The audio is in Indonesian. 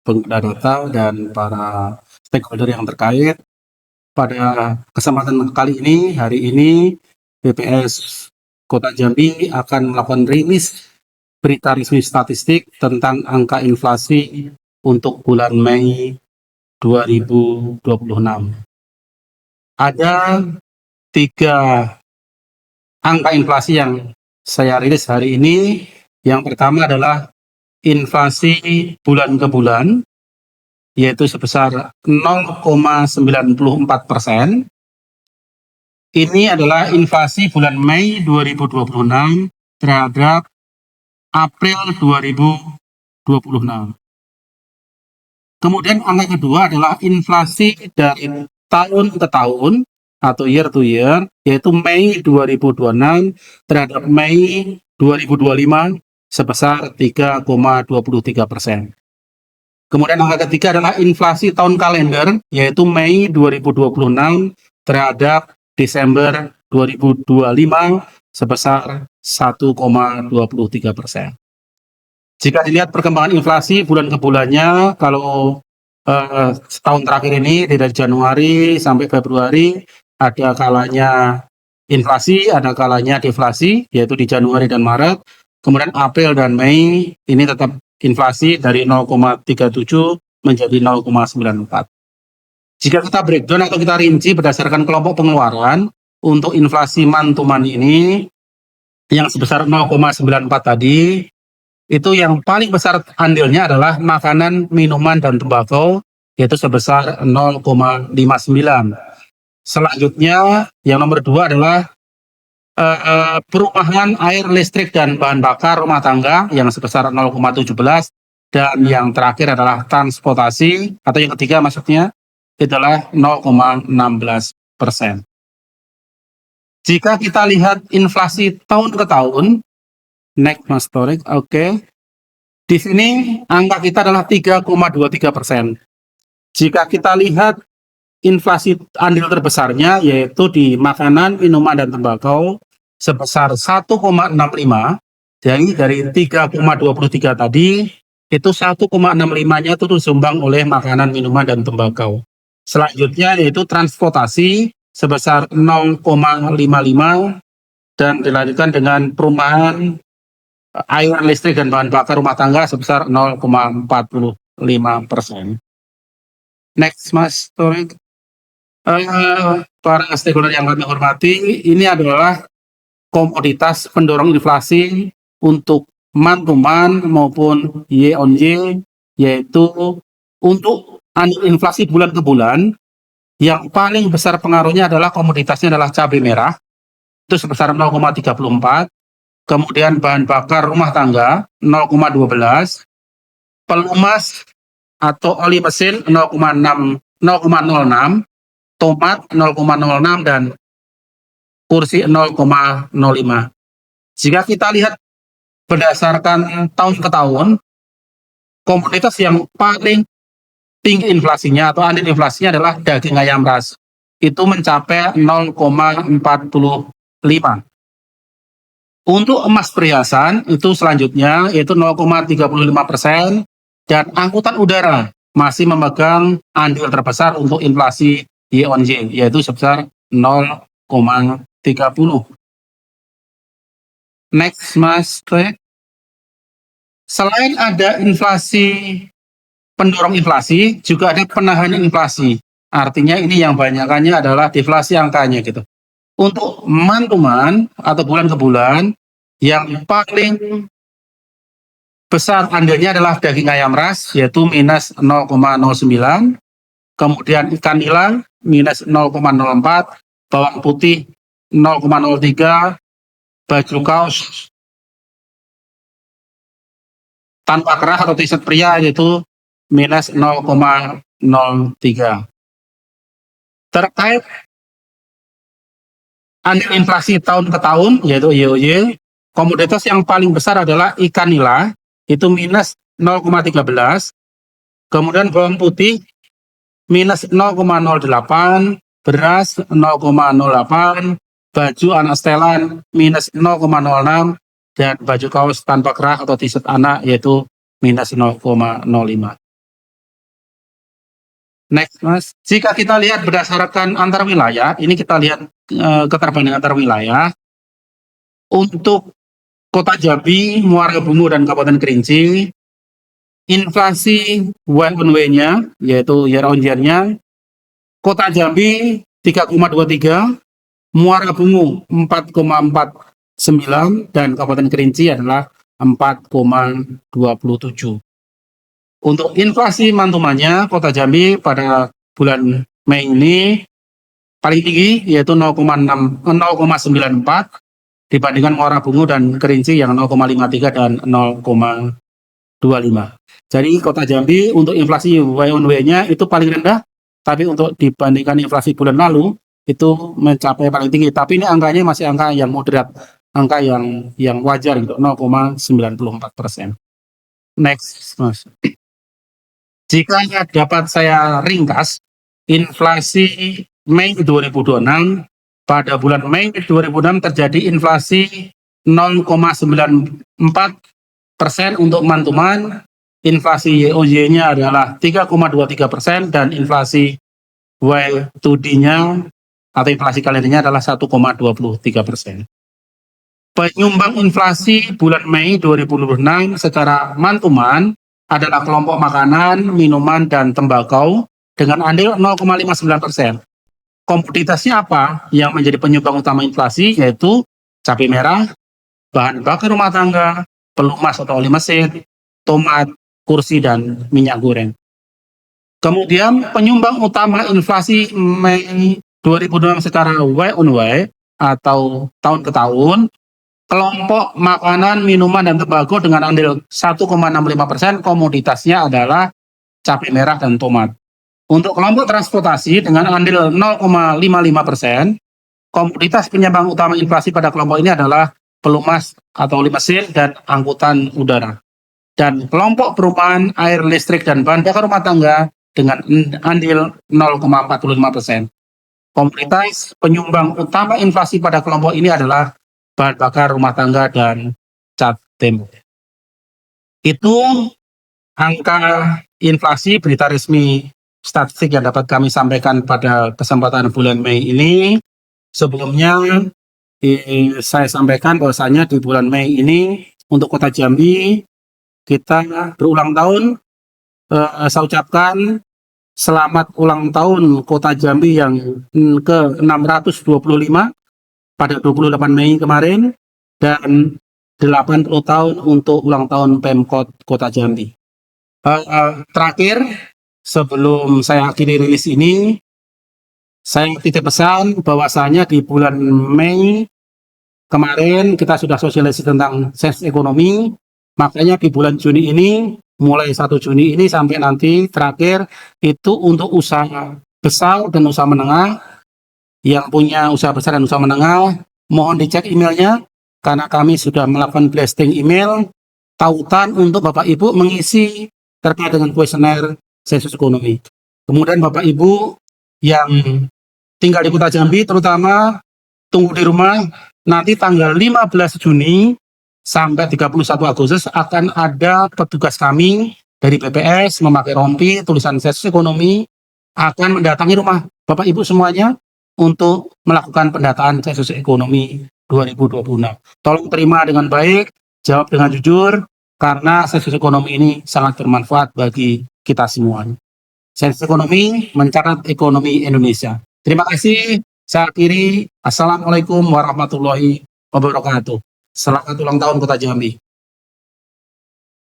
pengguna data dan para stakeholder yang terkait. Pada kesempatan kali ini, hari ini BPS Kota Jambi akan melakukan rilis berita resmi statistik tentang angka inflasi untuk bulan Mei 2026. Ada 3 angka inflasi yang saya rilis hari ini. Yang pertama adalah inflasi bulan ke bulan, yaitu sebesar 0,94%. Ini adalah inflasi bulan Mei 2026 terhadap April 2026. Kemudian angka kedua adalah inflasi dari tahun ke tahun atau year to year, yaitu Mei 2026 terhadap Mei 2025 sebesar 3,23%. Kemudian angka ketiga adalah inflasi tahun kalender, yaitu Mei 2026 terhadap Desember 2025 sebesar 1,23%. Jika dilihat perkembangan inflasi bulan ke bulannya, kalau setahun terakhir ini dari Januari sampai Februari ada kalanya inflasi, ada kalanya deflasi, yaitu di Januari dan Maret. Kemudian April dan Mei ini tetap inflasi dari 0,37 menjadi 0,94. Jika kita breakdown atau kita rinci berdasarkan kelompok pengeluaran untuk inflasi month to month ini yang sebesar 0,94 tadi, itu yang paling besar andilnya adalah makanan, minuman, dan tembakau, yaitu sebesar 0,59. Selanjutnya yang nomor 2 adalah perumahan, air, listrik, dan bahan bakar rumah tangga yang sebesar 0,17, dan yang terakhir adalah transportasi atau yang ketiga maksudnya itulah 0,16%. Jika kita lihat inflasi tahun ke tahun, next Mas Torik, oke. Di sini angka kita adalah 3,23%. Jika kita lihat inflasi andil terbesarnya yaitu di makanan, minuman, dan tembakau sebesar 1,65. Jadi dari 3,23 tadi itu 1,65-nya itu disumbang oleh makanan, minuman, dan tembakau. Selanjutnya yaitu transportasi sebesar 0,55 dan dilanjutkan dengan perumahan, air, listrik, dan bahan bakar rumah tangga sebesar 0,45%. Next Mas Torik. Para stakeholder yang kami hormati, ini adalah komoditas pendorong inflasi untuk month to month maupun year on year, yaitu untuk inflasi bulan ke bulan yang paling besar pengaruhnya adalah komoditasnya adalah cabai merah, itu sebesar 0,34, kemudian bahan bakar rumah tangga 0,12, pelumas atau oli mesin 0,06, tomat 0,06, dan kursi 0,05. Jika kita lihat berdasarkan tahun ke tahun, komoditas yang paling tinggi inflasinya atau andil inflasinya adalah daging ayam ras. Itu mencapai 0,45. Untuk emas perhiasan itu selanjutnya yaitu 0,35%, dan angkutan udara masih memegang andil terbesar untuk inflasi year on year, yaitu sebesar 0,30. Next Mas. Selain ada inflasi pendorong inflasi, juga ada penahan inflasi. Artinya ini yang banyakannya adalah deflasi angkanya gitu. Untuk month to month atau bulan ke bulan, yang paling besar andilnya adalah daging ayam ras, yaitu minus 0,09. Kemudian ikan nila minus 0,04, bawang putih 0,03, baju kaos tanpa kerah atau t-shirt pria yaitu minus 0,03. Terkait andil inflasi tahun ke tahun yaitu YOY, komoditas yang paling besar adalah ikan nila, itu minus 0,13, kemudian bawang putih minus 0,08, beras 0,08, baju anak setelan minus 0,06, dan baju kaos tanpa kerah atau t-shirt anak yaitu minus 0,05. Next, Mas. Jika kita lihat berdasarkan antar wilayah, ini kita lihat keterbandingan antar wilayah. Untuk Kota Jambi, Muara Bungu, dan Kabupaten Kerinci, inflasi Y-on-Y-nya, yaitu year on year-nya, Kota Jambi 3,23, Muara Bungu 4,49, dan Kabupaten Kerinci adalah 4,27. Untuk inflasi mantumannya, Kota Jambi pada bulan Mei ini paling tinggi, yaitu 0,94 dibandingkan Muara Bungu dan Kerinci yang 0,53 dan 0,25. Jadi Kota Jambi untuk inflasi Y-on-Y-nya itu paling rendah, tapi untuk dibandingkan inflasi bulan lalu itu mencapai paling tinggi. Tapi ini angkanya masih angka yang moderat, angka yang wajar gitu, 0,94%. Next, Mas. Jika dapat saya ringkas, inflasi Mei 2026, pada bulan Mei 2006 terjadi inflasi 0,94% untuk mantuman, inflasi YoY-nya adalah 3,23% dan inflasi Y2D-nya atau inflasi kalendernya adalah 1,23%. Penyumbang inflasi bulan Mei 2026 secara mantuman adalah kelompok makanan, minuman, dan tembakau dengan andil 0,59%. Komoditasnya apa yang menjadi penyumbang utama inflasi, yaitu cabai merah, bahan bakar rumah tangga, pelumas atau oli mesin, tomat, kursi, dan minyak goreng. Kemudian penyumbang utama inflasi Mei 2006 secara Y-on-Y atau tahun ke tahun, kelompok makanan, minuman, dan tembakau dengan andil 1,65%, komoditasnya adalah cabai merah dan tomat. Untuk kelompok transportasi dengan andil 0,55%, komoditas penyumbang utama inflasi pada kelompok ini adalah pelumas atau oli mesin dan angkutan udara. Dan kelompok perumahan, air, listrik, dan bahan bakar rumah tangga dengan andil 0,45%. Komoditas penyumbang utama inflasi pada kelompok ini adalah bahan bakar rumah tangga dan cat tempe. Itu angka inflasi berita resmi statistik yang dapat kami sampaikan pada kesempatan bulan Mei ini. Sebelumnya saya sampaikan bahwasanya di bulan Mei ini untuk Kota Jambi kita berulang tahun. Saya ucapkan selamat ulang tahun Kota Jambi yang ke-625 pada 28 Mei kemarin, dan 80 tahun untuk ulang tahun Pemkot Kota Jambi. Terakhir, sebelum saya akhiri rilis ini, saya titip pesan bahwasanya di bulan Mei kemarin kita sudah sosialisasi tentang sensus ekonomi, makanya di bulan Juni ini, mulai 1 Juni ini sampai nanti terakhir itu untuk usaha besar dan usaha menengah. Yang punya usaha besar dan usaha menengah, mohon dicek emailnya, karena kami sudah melakukan blasting email tautan untuk Bapak Ibu mengisi terkait dengan kuesioner sensus ekonomi. Kemudian Bapak Ibu yang tinggal di Kota Jambi terutama tunggu di rumah, nanti tanggal 15 Juni sampai 31 Agustus akan ada petugas kami dari BPS memakai rompi tulisan sensus ekonomi akan mendatangi rumah Bapak Ibu semuanya untuk melakukan pendataan sensus ekonomi 2026. Tolong terima dengan baik, jawab dengan jujur, karena sensus ekonomi ini sangat bermanfaat bagi kita semua. Sensus ekonomi mencatat ekonomi Indonesia. Terima kasih. Saya akhiri. Assalamualaikum warahmatullahi wabarakatuh. Selamat ulang tahun Kota Jambi.